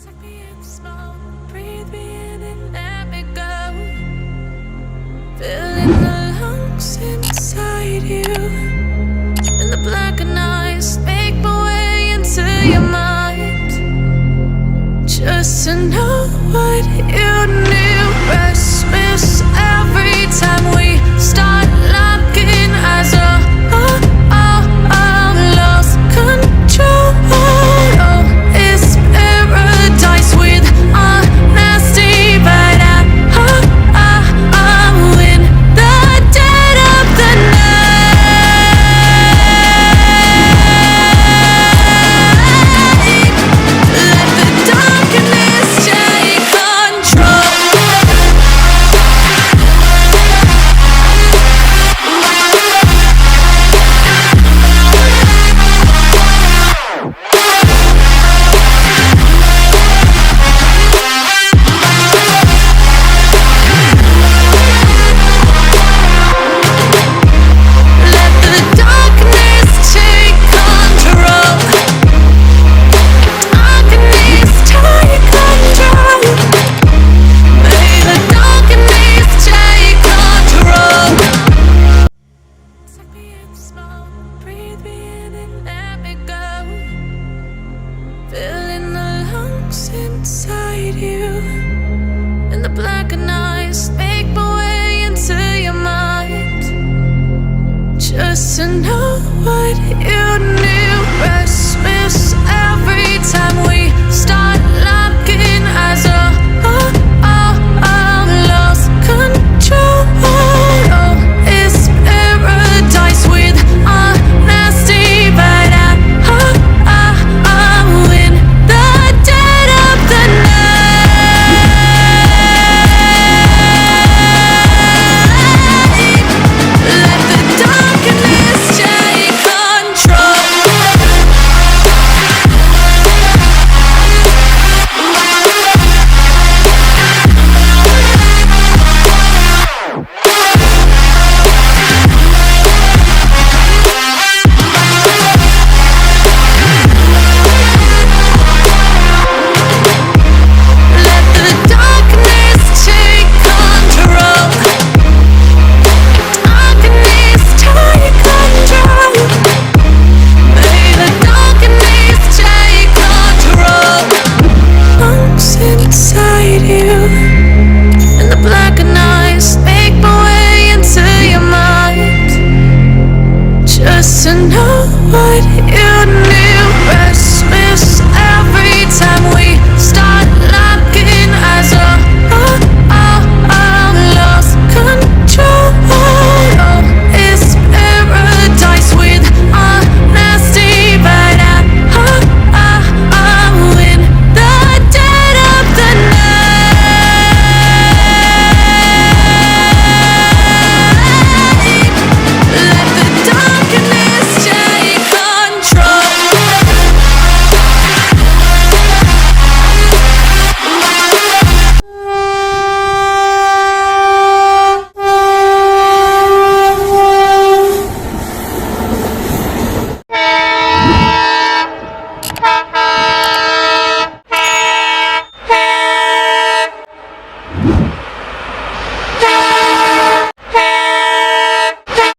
Take me in smoke, breathe me in and let me go. Filling the lungs inside you, and the blackened eyes make my way into your mind. Just to know what you knew. Restless every time we start locking eyes. Lost control. Oh, it's paradise with honesty, but I'm in the dead of the night. Let the darkness take control. Let the darkness take control. Darkness take control. May the darkness take control. Take me in smoke, breathe me in and let me go. Filling the lungs inside you, and the blackened eyes make my way into your mind. Just to know what you knew.